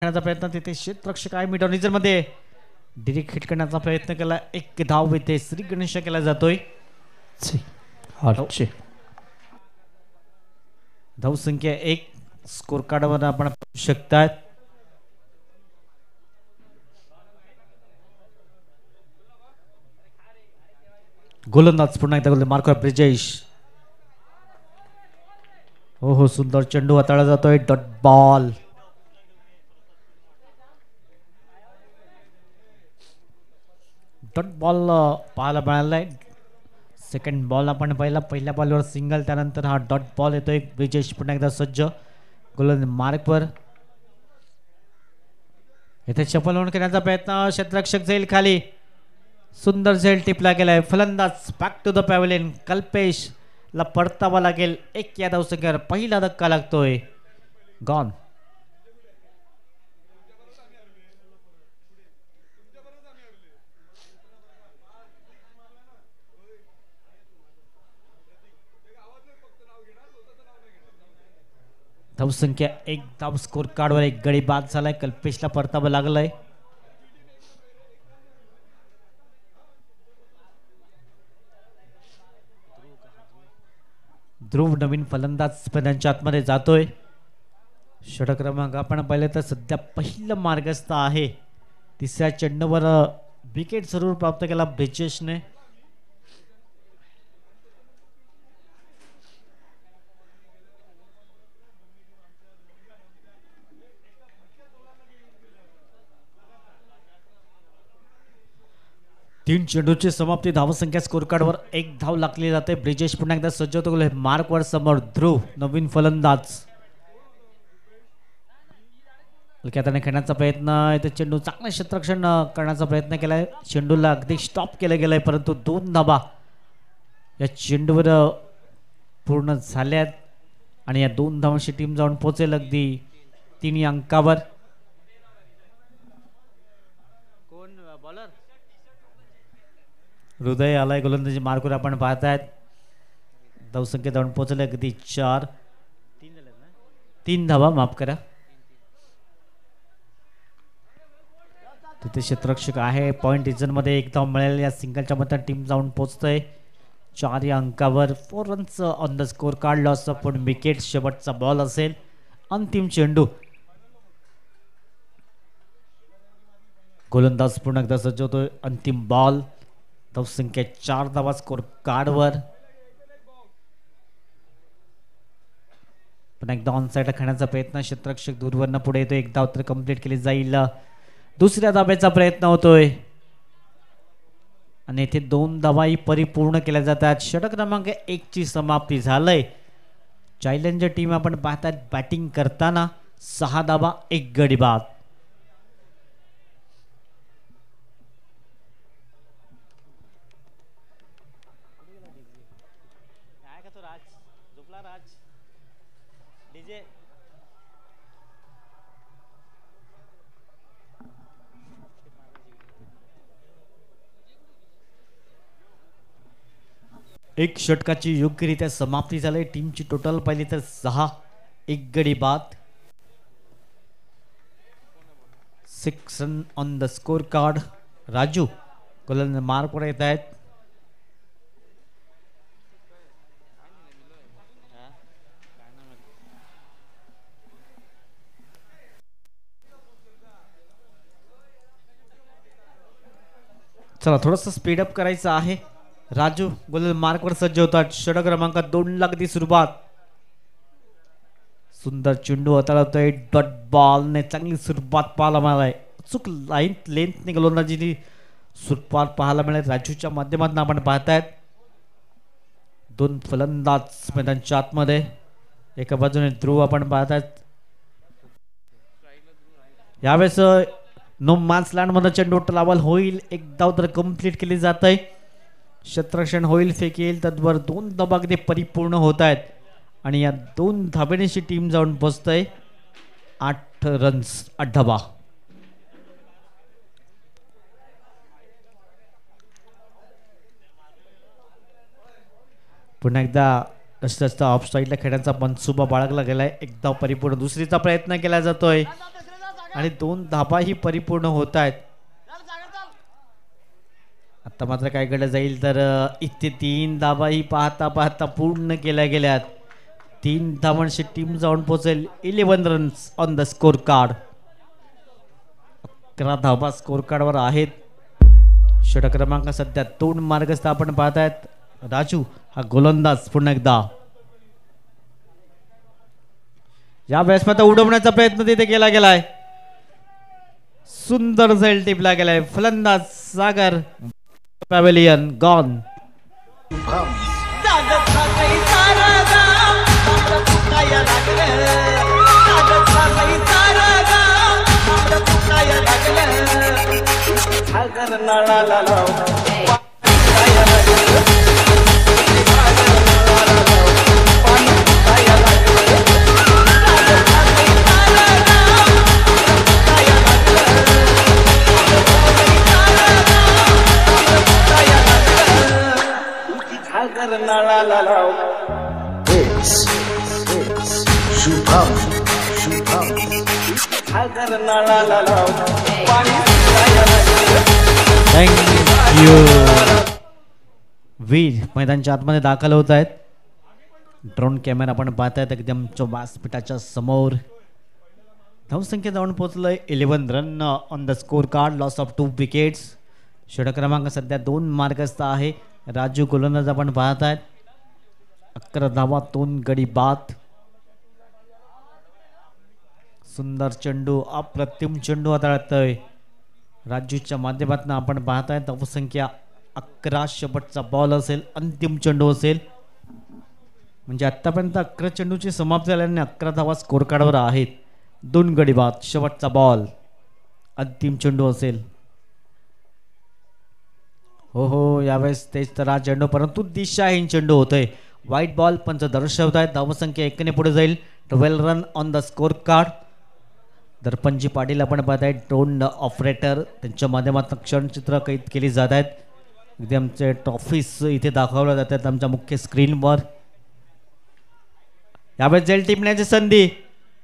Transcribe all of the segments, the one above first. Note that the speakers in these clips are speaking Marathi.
करण्याचा प्रयत्न तिथे क्षेत्ररक्षक आहे मिड ऑन मध्ये डिरेक्ट हिट करण्याचा प्रयत्न केला. एक धाव इथे श्री गणेश केला जातोय. धाव संख्या 1 स्कोर कार्डवर आपण पाहू शकतात. गोलंदाज पुन्हा एकदा गोल मार्क ब्रिजेश. हो सुंदर चेंडू हाताळला जातोय. Dot ball. डॉट बॉल पाहायला मिळालाय. सेकंड बॉल आपण पाहिला. पहिल्या बॉलवर सिंगल, त्यानंतर हा डॉट बॉल येतोय. ब्रिजेश पुन्हा एकदा सज्ज गोलंदाज मार्कवर. इथे चपल होऊन करण्याचा प्रयत्न. क्षेत्ररक्षक जाईल खाली. सुंदर झेल टिपला गेलाय. फलंदाज back to the pavilion. Kalpesh ला परतावा लागेल. एक या धावसंख्येवर पहिला धक्का लागतोय. गॉन. धावसंख्या 1 धाव स्कोर कार्डवर एक गडी बाद झालाय. कल्पेशला परतावा लागलाय. ध्रुव नवीन फलंदाज मैदानाच्या आतमध्ये जातोय. षटक क्रमांक आपण पाहिलं तर सध्या पहिलं मार्गस्थ आहे. तिसऱ्या चेंडूवर विकेट जरूर प्राप्त केला ब्रिजेशने. तीन चेंडूची समाप्ती. धावसंख्या स्कोर कार्डवर 1 धाव लागली जाते. ब्रिजेश पुन्हा एकदा सज्ज होतो. मार्कवर समोर ध्रुव नवीन फलंदाज. त्याने खेळण्याचा प्रयत्न. इथे चेंडू चांगलं क्षेत्ररक्षण करण्याचा प्रयत्न केलाय. चेंडूला अगदी स्टॉप केलं गेलंय, परंतु 2 धावा या चेंडूवर पूर्ण झाल्यात आणि या 2 धावांची टीम जाऊन पोहोचेल अगदी 3 अंकावर. हृदय आलाय गोलंदाजी मार्कवर आपण पाहतायत. धावसंख्या जाऊन पोहोचले अगदी 3 धावा, माफ करा. तिथे क्षेत्ररक्षक आहे. पॉइंट रिजन मध्ये 1 धाव मिळेल. या सिंगलच्या मध्ये टीम जाऊन पोहोचतोय 4 या अंकावर. 4 runs on the score card. Loss of पण विकेट. शेवटचा बॉल असेल. अंतिम चेंडू. गोलंदाज पूर्ण एकदा सज्ज होतोय. अंतिम बॉल. धावसंख्या 4 धावा स्कोर कार्डवर. पुन्हा एकदा ऑन साईडला खेळण्याचा प्रयत्न. क्षेत्ररक्षक दूरवरनं पुढे येतो. 1 धाव तर कंप्लीट केली जाईल. दुसऱ्या धाब्याचा प्रयत्न होतोय आणि इथे 2 धावाही परिपूर्ण केल्या जातात. षटक क्रमांक 1 ची समाप्ती झालंय. चॅलेंजर टीम आपण पाहतात बॅटिंग करताना 6 धावा 1 गडी बाद. एक षटकाची योग्यरित्या समाप्ती झाली. टीमची टोटल पाहिली तर 6 1 गडी बाद. 6 run on the score card. Raju गोलंदाज मार्कवर येत आहेत. चला थोडंसं स्पीडअप करायचं आहे. राजू गोलंदाज मार्कवर सज्ज होतात. षटक क्रमांक 2 ला अगदी सुरुवात. सुंदर चेंडू हाताळतोय. डॉट बॉलने चांगली सुरुवात पाहायला मिळालाय. चूक लेंथने गोलंदाजीने सुरुवात पाहायला मिळाली. राजूच्या माध्यमातून आपण पाहतायत 2 फलंदाज मैदानाच्या आतमध्ये. एका बाजूने ध्रुव आपण पाहतायत. यावेळेस नो मॅन्स लँड मध्ये चेंडू ट्रॅव्हल होईल. 1 धाव तर कंप्लीट केली जात आहे. क्षेत्ररक्षण होईल, फेक येईल. तद्वर 2 धावा अगदी परिपूर्ण होत आहेत आणि या 2 धाब्याची टीम जाऊन पोचतय 8 रन्स 8 धावा. पुन्हा एकदा रस्ता ऑफ साईडला खेळण्याचा मनसुबा बाळगला गेलाय. 1 धाव परिपूर्ण. दुसरीचा प्रयत्न केला जातोय. आणि 2 धाबाही परिपूर्ण होत आहेत. आता मात्र काय घडलं जाईल तर इथे 3 धाबाही पाहता पाहता पूर्ण केल्या गेल्यात. 3 धावांची टीम जाऊन पोहोचेल 11 runs on the score card. 11 dhaba score कार्डवर आहेत. षटक क्रमांक सध्या 2 मार्गस्थ आपण पाहतायत. राजू हा गोलंदाज पुन्हा एकदा या बॅट्समॅनला उडवण्याचा प्रयत्न तिथे केला गेलाय. सुंदर झेल टिपला गेलाय. फलंदाज सागर पॅव्हेलियन गॉन. वीर मैदानच्या आतमध्ये दाखल होत आहेत. ड्रोन कॅमेरा आपण पाहतायत एकदम व्यासपीठाच्या समोर. धावसंख्या जाऊन पोहोचलंय 11 run on the score card. Loss of 2 wickets. षटक क्रमांक सध्या 2 मार्गस्थ आहे. राजू गोलंदाज आपण पाहतायत. 11 धावा 2 गडी बाद. सुंदर चेंडू अप्रतिम चेंडू हाताळतोय राजूच्या माध्यमातून आपण पाहताय. धावसंख्या 11. शेवटचा बॉल असेल, अंतिम चेंडू असेल. म्हणजे आतापर्यंत 11 चेंडूची समाप्ती झाल्याने 11 धावा स्कोर कार्डवर आहेत. 2 गडी बाद. शेवटचा बॉल, अंतिम चेंडू असेल. हो हो, यावेळेस तेच तर हा चेंडू, परंतु दिशाहीन चेंडू होतोय. व्हाईट बॉल पंच दर्शवत आहेत. धावसंख्या 1 ने पुढे जाईल. 12 run on the score card. दर्पणजी पाटील आपण पाहताय, ड्रोन ऑपरेटर, त्यांच्या माध्यमातून क्षणचित्र कैद केली जात आहेत. अगदी आमचे ट्रॉफीज इथे दाखवल्या जातात आमच्या मुख्य स्क्रीनवर. यावेळेस जेल टिपण्याची संधी.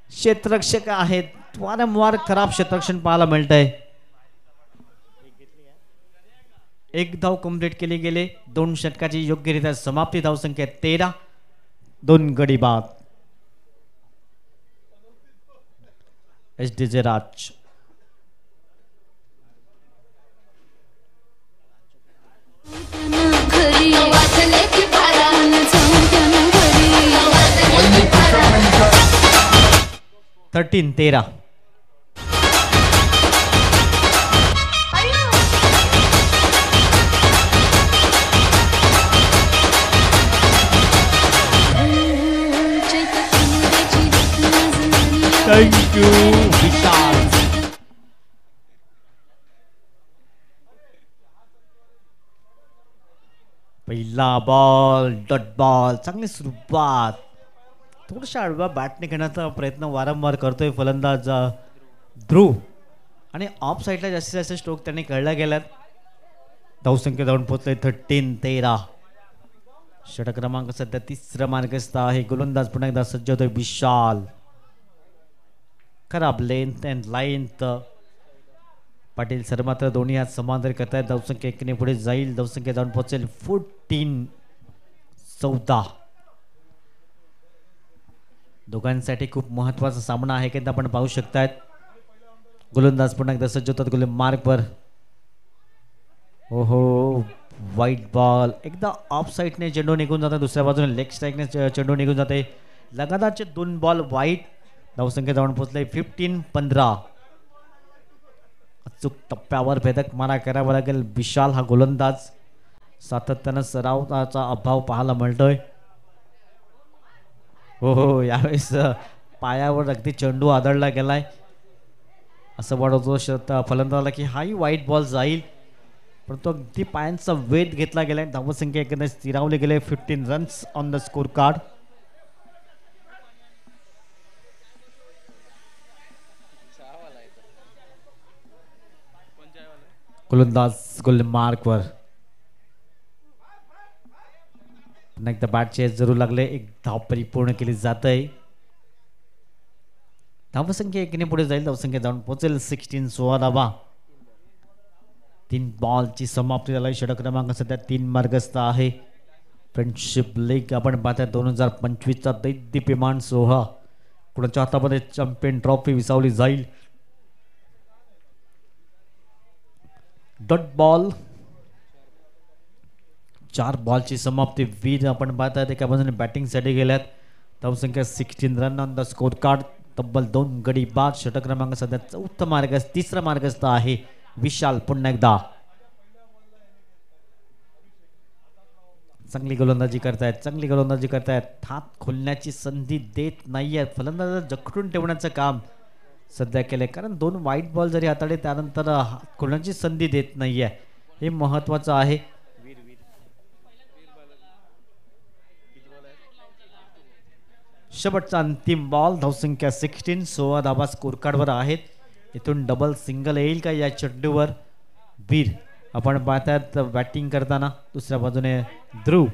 क्षेत्ररक्षक आहेत, वारंवार खराब क्षेत्ररक्षण पाहायला मिळतंय. 1 धाव कंप्लीट केली गेले. 2 षटकाची योग्यरित्या समाप्ती. धावसंख्या 13. 2 गडी बाद. SDJ Raj. Thirteen 13. Thank you Vishal. पहिला बॉल डॉट बॉल. चांगली सुरुवात. थोडशा आडवा बॅटने घेण्याचा प्रयत्न वारंवार करतोय फलंदाज ध्रुव, आणि ऑफ साईडला जास्तीत जास्त स्ट्रोक त्यांनी कळला गेल्यात. धावसंख्या जाऊन पोहोचले 13. षटक क्रमांक सध्या 3 मार्गस्थ आहे. गोलंदाज पुन्हा एकदा सज्ज होतोय विशाल. खराब लेंथ अँड लाईन्थ. पाटील सर मात्र दोन्ही हात समांतर करतायत. धावसंख्या 1 ने पुढे जाईल. धावसंख्या जाऊन पोहोचेल 14. दोघांसाठी खूप महत्वाचा सामना आहे की आपण पाहू शकतायत. गोलंदाज पुन्हा एकदा सज्ज होतात गोल मार्कवर. ओहो, व्हाईट बॉल. एकदा ऑफ साईडने चेंडू निघून जाते, दुसऱ्या बाजूने लेग स्ट्राईकने चेंडू निघून जाते. लगातारचे 2 बॉल व्हाईट. धावसंख्या जाऊन पोहोचले 15. अचूक टप्प्यावर भेदक मारा करावा लागेल. विशाल हा गोलंदाज. सातत्यानं सरावाचा अभाव पाहायला मिळतोय. हो हो, यावेळेस पायावर अगदी चेंडू आदळला गेलाय. असं वाटतो फलंदाजाला की हाही व्हाईट बॉल जाईल, परंतु अगदी पायांचा वेध घेतला गेलाय. धावसंख्या एकंदर स्थिरावली गेले. 15 runs on the score card. गोलंदाज गोल मार्कवर. पुन्हा एकदा बॅटचे जरूर लागले. 1 धाव परिपूर्ण केली जात आहे. धावसंख्या एकीने पुढे जाईल. धावसंख्या जाऊन पोहोचेल 16. 16 धावा. 3 बॉलची समाप्ती झाली. षटक क्रमांक सध्या 3 मार्गस्थ आहे. फ्रेंडशिप लीग आपण पाहता 2025चा दैदिप्यमान सोहळा. कुणाच्या हातामध्ये चॅम्पियन ट्रॉफी विसावली जाईल. Dot ball. 4 बॉलची समाप्ती. वीर आपण पाहतात एका बाजूने बॅटिंगसाठी गेल्यात. धावसंख्या 16 run on the score card. तब्बल 2 गडी बाद. षटक क्रमांक सध्या 4था मार्गस्थ 3रा मार्गस्थ आहे. विशाल पुन्हा एकदा चांगली गोलंदाजी करतायत. चांगली गोलंदाजी करतायत. हात खोलण्याची संधी देत नाहीये. फलंदाज जखडून ठेवण्याचं काम सध्या केलंय. कारण 2 वाईट बॉल जरी हाताळले त्यानंतर हात खोलण्याची संधी देत नाहीये. हे महत्वाचं आहे. शेवटचा अंतिम बॉल. धावसंख्या 16. 16 धावा स्कोर कार्डवर आहेत. इथून डबल सिंगल येईल का या चेंडूवर. वीर आपण पाहतात बॅटिंग करताना. दुसऱ्या बाजूने ध्रुव.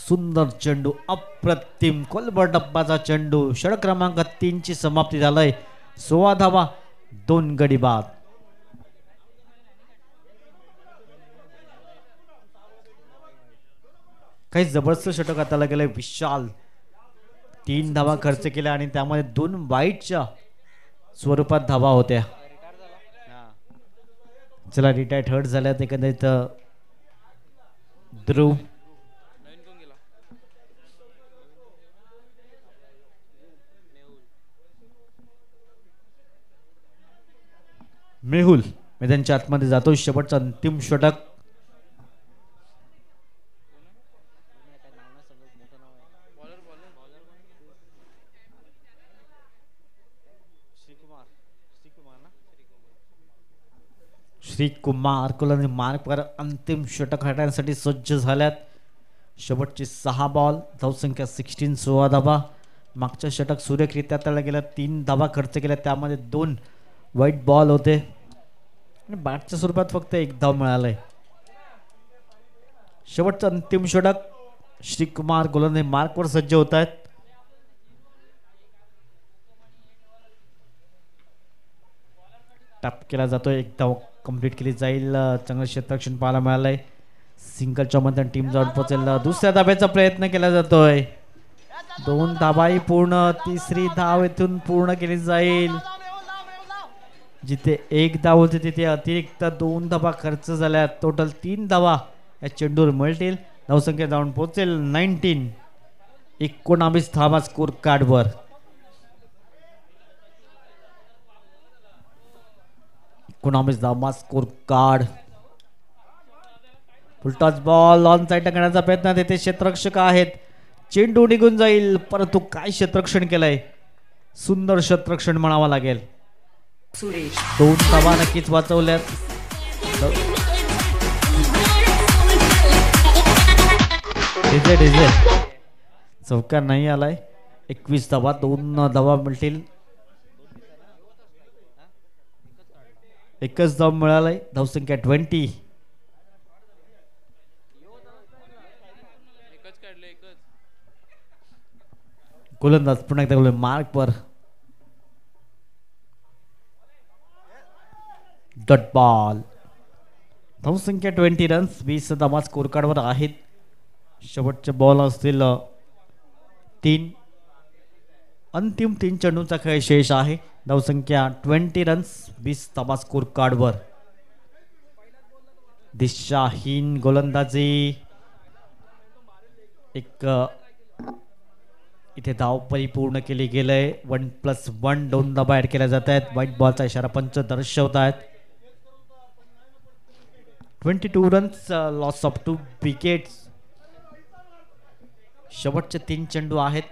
सुंदर चेंडू. अप्रतिम कोलबर डब्बाचा चेंडू. षटक क्रमांक 3 ची समाप्ती झालंय. 16 धावा 2 गडी बाद. काही जबरदस्त षटक हाताला गेलंय. विशाल 3 धावा खर्च केल्या आणि त्यामध्ये 2 वाईटच्या स्वरूपात धावा होत्या. चला रिटायर्ड हर्ट झाल्यात एकंदरीत ध्रुव. मेहुल मैदानाच्या आतमध्ये जातो. शेवटचा अंतिम षटक. श्रीकुमार कोलंदाजी मार्कवर अंतिम षटक हाणण्यासाठी सज्ज झाल्यात. शेवटचे 6 बॉल. धावसंख्या 16. 16 धावा. मागच्या षटक सुरेखरित्या त्याला गेल्या. 3 धावा खर्च केल्या. त्यामध्ये 2 वाईट बॉल होते आणि बॅटच्या स्वरूपात फक्त 1 धाव मिळालाय. शेवटचं अंतिम षटक. श्रीकुमार गोलंदाजी मार्कवर सज्ज होत आहेत. टॅप केला जातोय. 1 धाव कंप्लीट केली जाईल. चांगलं क्षेत्ररक्षण पाहायला मिळालंय. सिंगलच्या मध्ये टीम जाऊन पोहोचेल. दुसऱ्या धाब्याचा प्रयत्न केला जातोय. 2 धावाही पूर्ण. 3री धाव इथून पूर्ण केली जाईल. जिथे 1 धाव होती तिथे अतिरिक्त 2 धावा खर्च झाल्या. टोटल 3 धावा या चेंडूवर मिळतील. धावसंख्या जाऊन पोहोचेल 19. 19 धावा स्कोर कार्डवर. 19 धावा score card. Full toss ball on side टाकण्याचा प्रयत्न. तेथे क्षेत्ररक्षक आहेत. चेंडू निघून जाईल. परंतु काय क्षेत्ररक्षण केलंय. सुंदर क्षेत्ररक्षण म्हणावं लागेल. 2 धावा नक्कीच वाचवल्यात. चौकार नाही आलाय. 21 धावा. 2 धावा मिळतील. 1च धाव मिळालाय. धावसंख्या 20. गोलंदाज पुन्हा एकदा मार्कवर. Dot ball. धावसंख्या 20 रन्स. 20 धावा स्कोर कार्डवर आहेत. शेवटचे बॉल असतील 3. अंतिम 3 चेंडूंचा खेळ शेष आहे. धावसंख्या 20 रन्स. 20 धावा स्कोर कार्डवर. दिशाहीन गोलंदाजी. एक इथे धाव परिपूर्ण केली गेलंय. 1+1 2 धावा ऍड केल्या जात आहेत. व्हाईट बॉलचा इशारा पंच दर्शवत आहेत. 22 रन्स. Loss of 2 wickets. शेवटचे 3 चेंडू आहेत.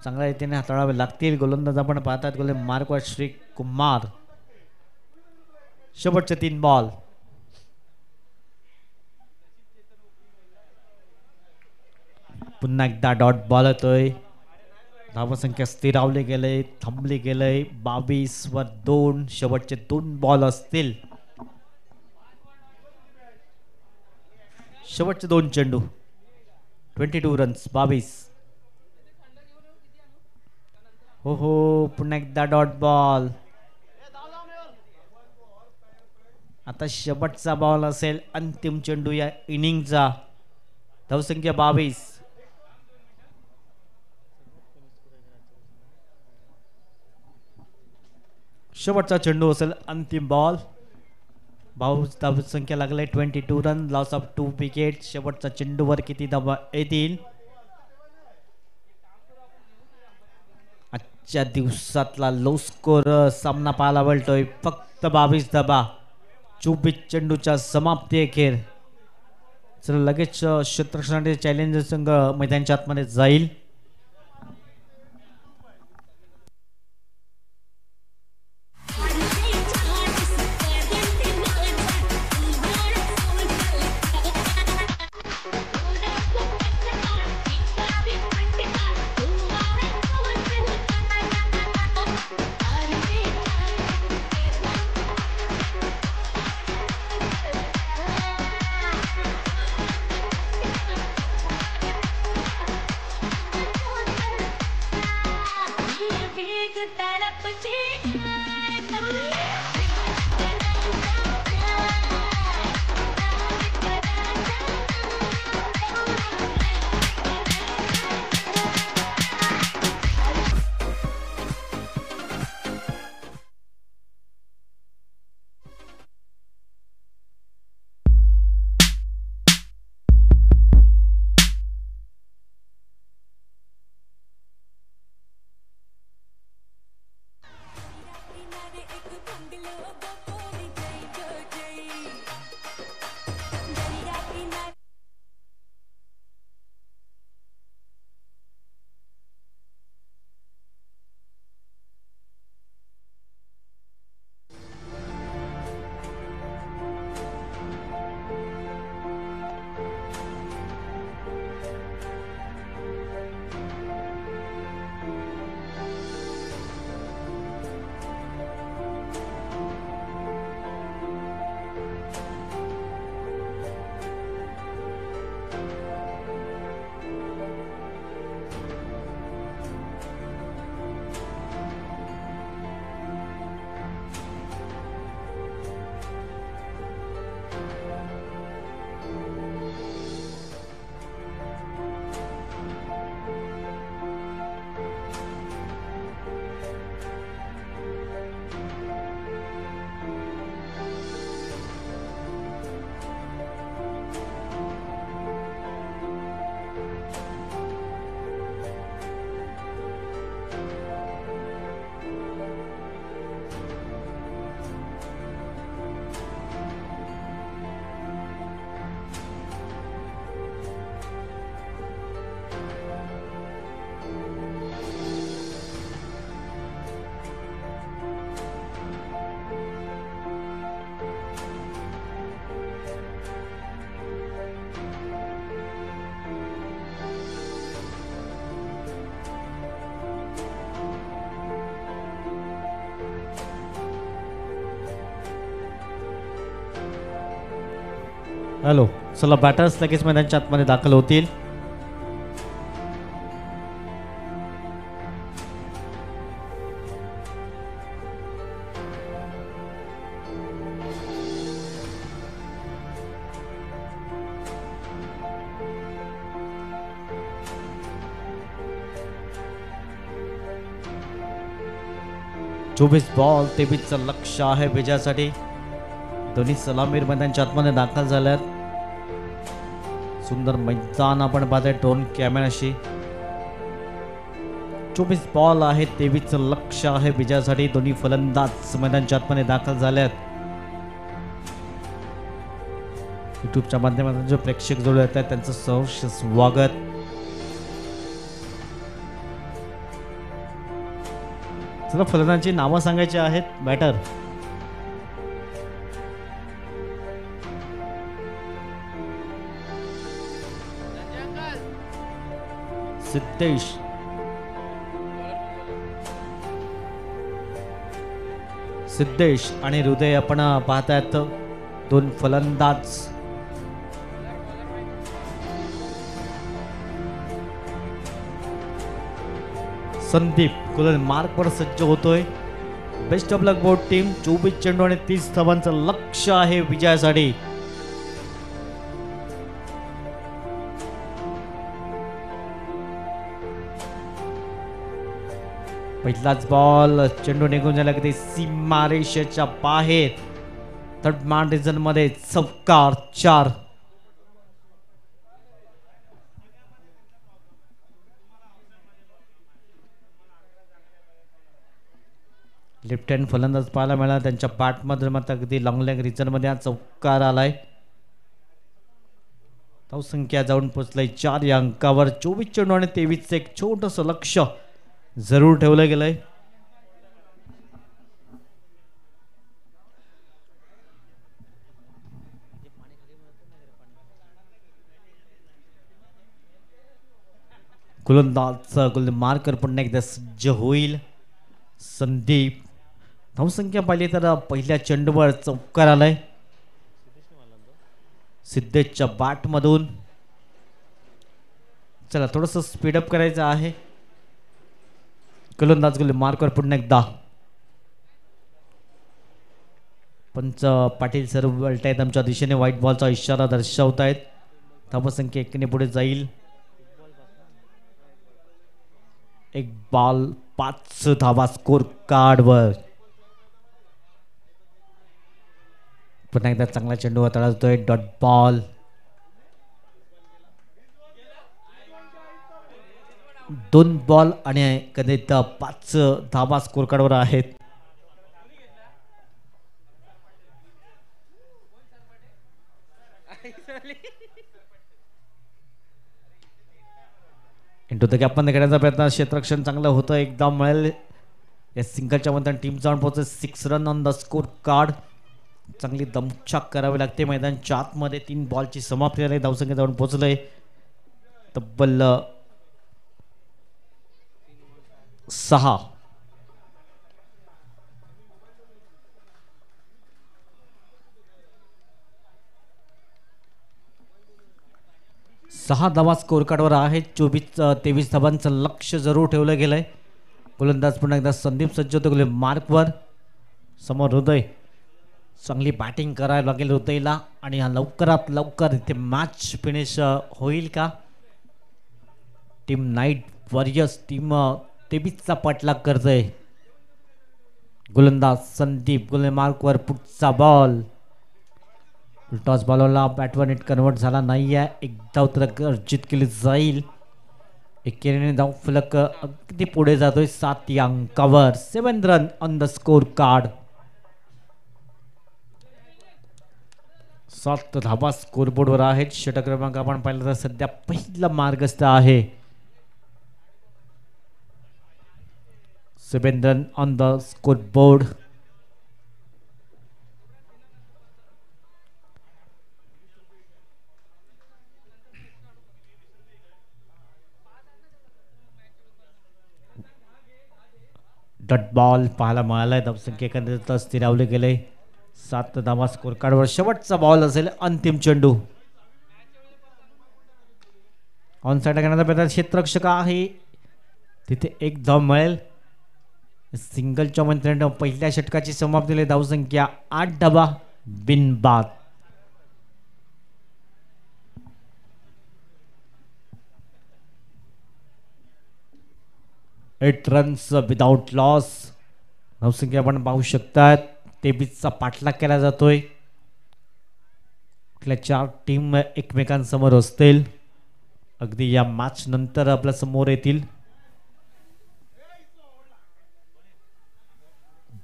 चांगल्या रीतीने हाताळावे लागतील. गोलंदाज आपण पाहतात गोलंदाज मार्कवर श्रीकुमार. शेवटचे 3 बॉल. पुन्हा एकदा डॉट बॉल येतोय. धावसंख्या स्थिरावली गेले. थांबली गेले. 22 वर 2. शेवटचे 2 बॉल असतील. शेवटचे 2 चेंडू. 22 रन्स. 22. हो हो, पुन्हा एकदा डॉट बॉल. आता शेवटचा बॉल असेल अंतिम चेंडू या इनिंगचा. धावसंख्या 22. शेवटचा चेंडू असेल अंतिम बॉल. धावसंख्या लागले 22 रन. Loss of 2 wicket. शेवटचा चेंडूवर किती धावा येतील? आजच्या दिवसातला लो स्कोर सामना पाहायला मिळतोय. फक्त 22 धावा 24 चेंडूच्या समाप्ती अखेर. चला लगेच क्षेत्ररक्षणाचे चॅलेंजर संघ मैदानाच्या आतमध्ये जाईल. हॅलो, चला बॅटर्स लगेच मैदानाच्या आतमध्ये दाखल होतील. चोवीस बॉल 23चं लक्ष आहे विजयासाठी. दोन्ही सलामीर मैदानाच्या आतमध्ये दाखल झाल्यात. सुंदर मैदान आपण पाहतोय ड्रोन कॅमेराशी. 24 बॉल आहे 23चं लक्ष आहे विजयासाठी. दोन्ही फलंदाज मैदानाच्या आतमध्ये दाखल झाल्यात. युट्यूबच्या माध्यमातून जे प्रेक्षक जोडले आहेत त्यांचं सहर्ष स्वागत. चला फलंदाजांची नावं सांगायची आहेत. बॅटर सिद्धेश आणि हृदय आपण पाहतायत दोन फलंदाज. संदीप गोलंदाज मार्कवर सज्ज होतोय. Best of luck board team. 24 चेंडू आणि 30 धावांचं लक्ष आहे विजयासाठी. पहिलाच बॉल चेंडू निघून झाला की सीमारेषेच्या बाहेर. थर्ड मान रिझन मध्ये चौकार 4. लेफ्ट हँड फलंदाज पाहायला मिळाला. त्यांच्या बॅटमध्ये मात्र अगदी लॉंग लेग रिजन मध्ये हा चौकार आलाय. धावसंख्या जाऊन पोहोचलाय 4 या अंकावर. 24 चेंडू आणि 23 एक छोटस लक्ष जरूर ठेवलं गेलंय. गोलंदाज मार्कर पुन्हा एकदा सज्ज होईल. संदीप. धावसंख्या पाहिली तर पहिल्या चेंडूवर चौकार आलाय सिद्धेशच्या बॅट मधून. चला थोडस स्पीडअप करायचं आहे. गोलंदाज मार्कवर पुन्हा एकदा. पंच पाटील सर वळतायत आमच्या दिशेने. व्हाईट बॉलचा इशारा दर्शवतायत. धावसंख्या 1 पुढे जाईल. 1 बॉल 5 धावा स्कोर कार्डवर. पुन्हा एकदा चांगला चेंडू हाताळा जातोय. Dot ball. 2 बॉल आणि कधी 5 धावा स्कोर कार्डवर आहेत. इंटू द गॅप पण करण्याचा प्रयत्न. क्षेत्ररक्षण चांगलं होतं. एकदा मिळेल या सिंगलच्या मध्ये टीम जाऊन पोहोचते. 6 run on the score card. चांगली दमछाक करावी लागते मैदानच्या आतमध्ये. 3 बॉलची समाप्ती झाली. धावसंख्या जाऊन पोहोचलंय तब्बल 6. धावा स्कोर कार्डवर आहेत. 24-23 धावांचं लक्ष जरूर ठेवलं गेलंय. गोलंदाज पुन्हा एकदा संदीप सज्ज होतो मार्कवर. समोर हृदय. चांगली बॅटिंग करायला लागेल हृदयला आणि लवकरात लवकर इथे मॅच फिनिश होईल का. टीम नाईट वॉरियर्स टीम 23चा पाठलाग करतोय. गोलंदाज संदीप मार्कवर. पुढचा बॉल. टॉस बॉलरला बॅटवर नेट कन्वर्ट झाला नाहीये. एक धाव तर अर्जित केली जाईल. एकेरीने धाव फलक अगदी पुढे जातोय 7 या अंकावर. 7 run on the score card. 7 धावा स्कोरबोर्डवर आहेत. षटक क्रमांक आपण पाहिलं तर सध्या पहिला मार्गस्थ आहे. 7 run on the scoreboard. Dot ball पाहायला मिळालाय. धावसंख्या एकंदरीत स्थिरावले गेले. 7 धावा स्कोर कार्डवर. शेवटचा बॉल असेल. अंतिम चेंडू. ऑन साइड करण्याचा प्रयत्न. क्षेत्ररक्षक आहे तिथे. 1 धाव मिळेल. सिंगलच्या मंत्र्यानं पहिल्या षटकाची समाप्ती झाली. धावसंख्या 8 धावा बिनबाद. 8 रन्स विदाउट लॉस. धावसंख्या आपण पाहू शकतात. 23चा पाठलाग केला जातोय. कुठल्या 4 टीम एकमेकांसमोर असतील. अगदी या मॅच नंतर आपल्या समोर येतील.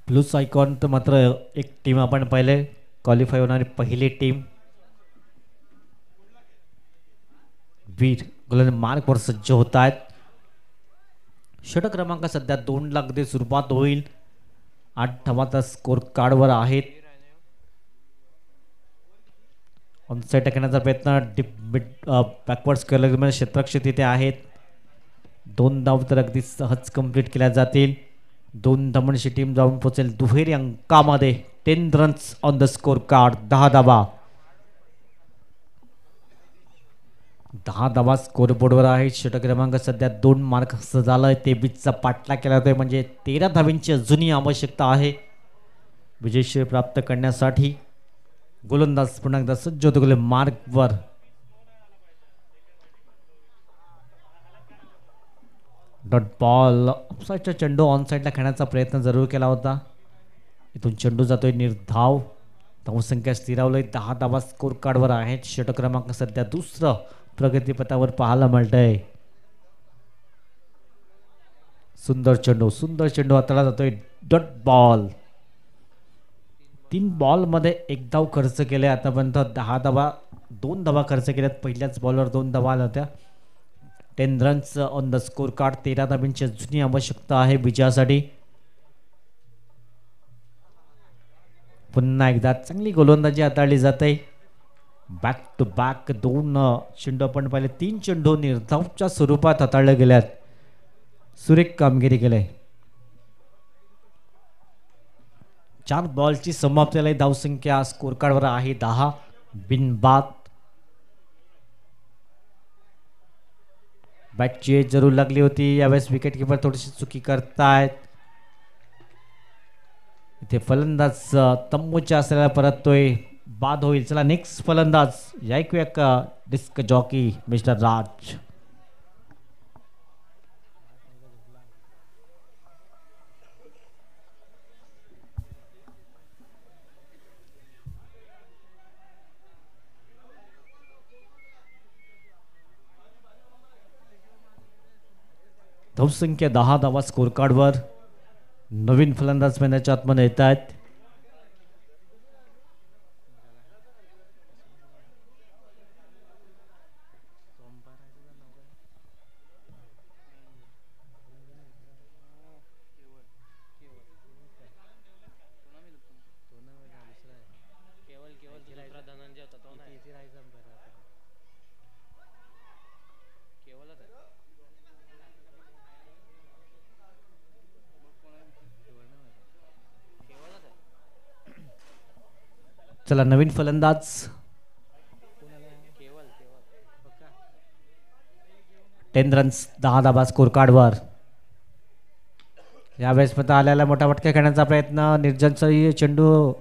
ब्लू आयकॉन तर मात्र एक टीम आपण पाहिले क्वालिफाय होणारी पहिली टीम. वीर गोलंदाज मार्कवर सज्ज होत आहेत. षटक क्रमांक सध्या 2 ला अगदी सुरुवात होईल. 8 धावांचा स्कोर कार्डवर आहेत. ऑनसाइड टाकण्याचा प्रयत्न. डीप मिड बॅकवर्ड्स केल्यामुळे क्षेत्ररक्षक तिथे आहेत. 2 धाव तर अगदी सहज कंप्लीट केल्या जातील. 2 धावांची टीम जाऊन पोहोचेल दुहेरी अंकामध्ये. 10 runs on the score card. 10 धावा. 10 धावा स्कोरबोर्डवर आहे. षटक क्रमांक सध्या 2 मार्क झालाय. ते बीचचा पाठलाग केला जातोय म्हणजे 13 धावांची अजूनही आवश्यकता आहे विजयश्री प्राप्त करण्यासाठी. गोलंदाज पुन्हा एकदा सज्ज होतो मार्कवर. डॉट बॉल ऑफसाईडचा चेंडू ऑन साईडला खेळण्याचा प्रयत्न जरूर केला होता. इथून चेंडू जातोय निर्धाव. धावसंख्या स्थिरावलंय. 10 धावा स्कोर कार्डवर आहेत. षटक क्रमांक सध्या दुसरं प्रगतीपथावर पाहायला मिळतंय. सुंदर चेंडू हाताळला जातोय. Dot ball. 3 बॉलमध्ये 1 धाव खर्च केले आतापर्यंत. 2 धावा खर्च केल्यात. पहिल्याच बॉलवर 2 धावा आल्या होत्या. 10 runs on the score card. 13 धावांची अजूनही आवश्यकता आहे विजयासाठी. पुन्हा एकदा चांगली गोलंदाजी हाताळली जाते. बॅक टू बॅक 2 चेंडू आपण पाहिले. 3 चेंडू निर्धावच्या स्वरूपात हाताळले गेल्यात. सुरेख कामगिरी केली. 4 बॉलची समाप्ती झाली. धावसंख्या स्कोर कार्डवर आहे 10 बिनबाद. बॅटची एज जरूर लागली होती. यावेळेस विकेट किपर थोडीशी चुकी करतायत. इथे फलंदाज तंबूच्या असलेला परततोय. बाद होईल. चला नेक्स्ट फलंदाज ऐकूया का डिस्क जॉकी मिस्टर राज. धावसंख्या 10 धावा स्कोर कार्डवर. नवीन फलंदाज मैदानाच्या आतमध्ये येत आहेत. चला नवीन फलंदाज 10 रन्स 10 धावा स्कोर कार्डवर. यावेळेस पता आल्याला मोठा फटका खेळण्याचा प्रयत्न. निर्जनचा चेंडू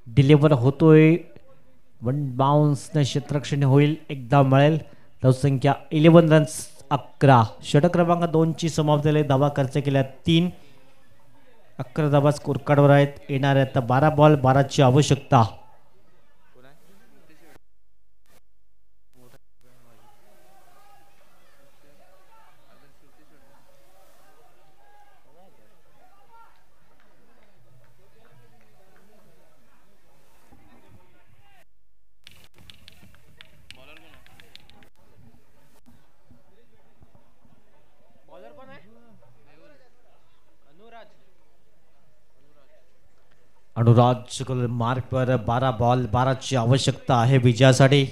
डिलिव्हर होतोय. 1 बाउन्स क्षेत्ररक्षण होईल. 1 धाव मिळेल. धावसंख्या 11 रन्स 11. षटक क्रमांक 2 ची समाप्ती झाली. धावा खर्च केल्या 3. 11 धावा स्कोर कार्डवर आहेत. येणाऱ्या आता 12 बॉल 12 ची आवश्यकता. अनुराज मार्कवर 12 बॉल 12 ची आवश्यकता आहे विजयासाठी.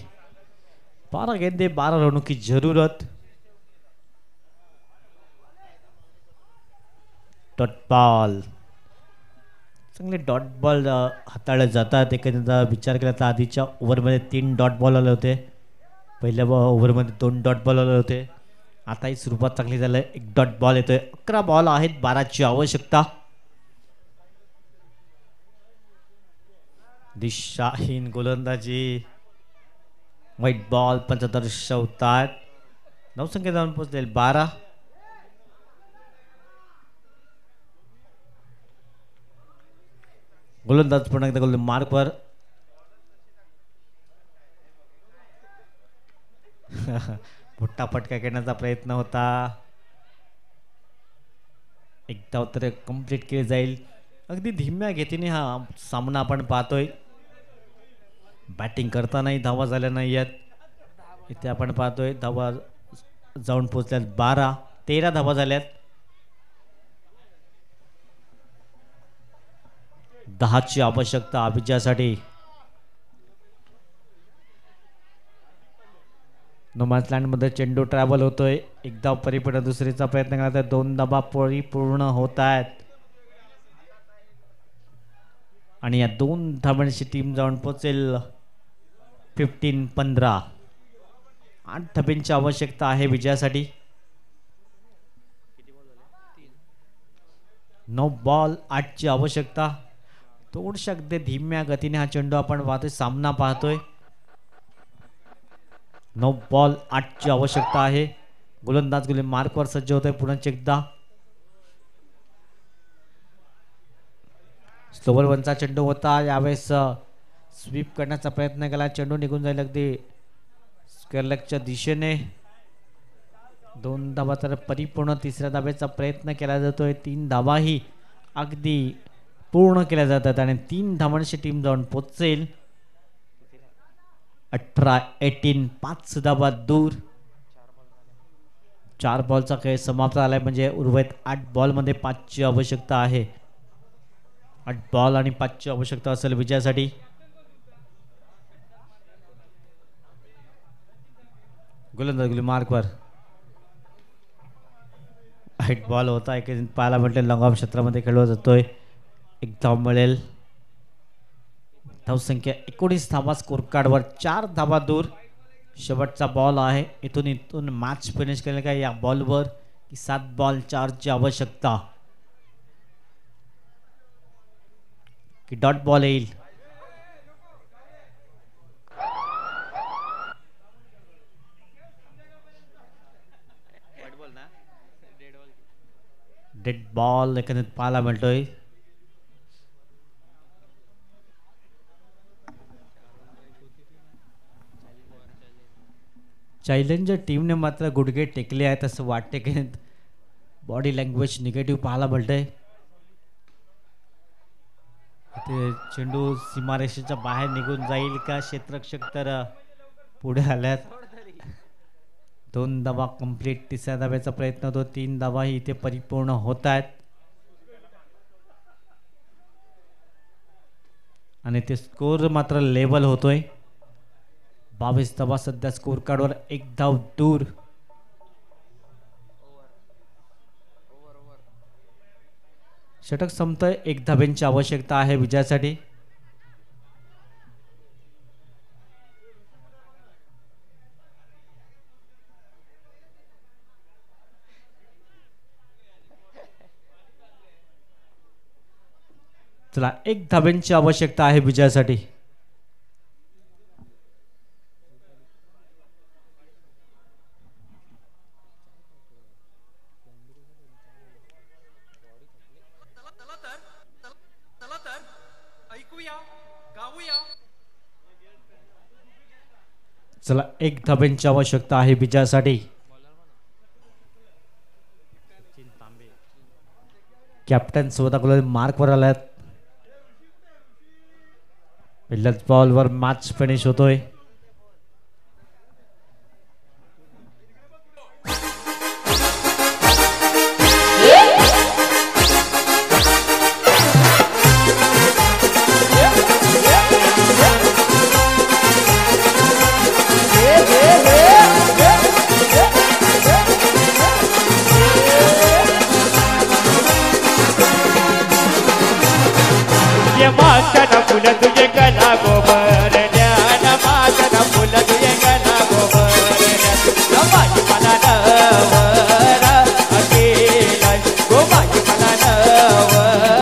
12 गेंदे 12 रनों की जरूरत. डॉट बॉल चांगले डॉट बॉल हाताळले जातात. एखाद्या विचार केला तर आधीच्या ओव्हरमध्ये 3 डॉट बॉल आले होते. पहिल्या ओव्हरमध्ये 2 डॉट बॉल आले होते. आता ही सुरुवात चांगली झाली. 1 डॉट बॉल येतोय. 11 बॉल आहेत 12 ची आवश्यकता. दिशाहीन गोलंदाजी. व्हाईट बॉल पंच दर्शवतात. धावसंख्या जाऊन पोहोचले 12. गोलंदाज पुन्हा एकदा गोल मार्कवर. मोठा फटका खेळण्याचा प्रयत्न होता. 1 धाव तर कंप्लीट केली जाईल. अगदी धीम्या गतीने हा सामना आपण पाहतोय. बॅटिंग करतानाही धावा झाल्या नाही आहेत. इथे आपण पाहतोय धावा जाऊन पोहोचल्यात 12. 13 धावा झाल्यात. 10 ची आवश्यकता विजयासाठी. नोमॅन्स लँडमध्ये चेंडू ट्रॅव्हल होतोय. 1 धाव परिपूर्ण दुसरीचा प्रयत्न करत आहे. 2 धावा परिपूर्ण होत आहेत. आणि या 2 धावांची टीम जाऊन पोहोचेल 15-15. 8 धाब्यांची आवश्यकता आहे विजयासाठी. 9 बॉल 8 ची आवश्यकता. थोडशा अगदी धीम्या गतीने हा चेंडू आपण पाहतोय, सामना पाहतोय. 9 बॉल 8 ची आवश्यकता आहे. गोलंदाज गोली मार्कवर सज्ज होतोय पुन्हा एकदा. स्लोवर वनचा चेंडू होता, यावेळेस स्वीप करण्याचा प्रयत्न केला, चेंडू निघून जाईल अगदी स्क्वेअर लेगच्या दिशेने. 2 धाबा तर परिपूर्ण तिसऱ्या धाब्याचा प्रयत्न केला जातोय. 3 धाबाही अगदी पूर्ण केल्या जातात आणि 3 धावांची टीम जाऊन पोहोचेल. 18-18 5 धाबा दूर. 4 बॉलचा खेळ समाप्त झालाय म्हणजे उर्वरित 8 बॉलमध्ये 5 ची आवश्यकता आहे. 8 बॉल आणि 5 ची आवश्यकता असेल विजयासाठी. गोलंदाज गोली मार्कवर 8 बॉल होता. एक पाहायला म्हटलं लॉंग क्षेत्रामध्ये खेळला जातोय. 1 धाव मिळेल. धावसंख्या 19 धावा स्कोर कार्डवर. 4 धावा दूर. शेवटचा बॉल आहे. इथून मॅच फिनिश केले का या बॉलवर की 7 बॉल 4 ची आवश्यकता की डॉट बॉल येईल. डेड बॉल एकंदरीत पाहायला मिळतोय. चॅलेंजर टीमने मात्र गुडघे टेकले आहेत असं वाटते की बॉडी लँग्वेज निगेटिव्ह पाहायला मिळतंय. ते चेंडू सीमारेषेच्या बाहेर निघून जाईल का? क्षेत्ररक्षक तर पुढे आल्यात. 2 धावा कंप्लीट. तिसऱ्या धाब्याचा प्रयत्न होतो. 3 धावाही इथे परिपूर्ण होत आहेत आणि ते स्कोर मात्र लेवल होतोय. 22 धावा सध्या स्कोर कार्डवर. 1 धाव दूर. षटक संपतंय. 1 धाब्यांची आवश्यकता आहे विजयासाठी. चला 1 धाब्यांची आवश्यकता आहे विजयासाठी. चला 1 धाब्यांची आवश्यकता आहे विजयासाठी. कॅप्टन स्वतः मार्कवर आल्यात. पहिल्याच बॉलवर मॅच फिनिश होतोय. वाचन फुल तुझ्या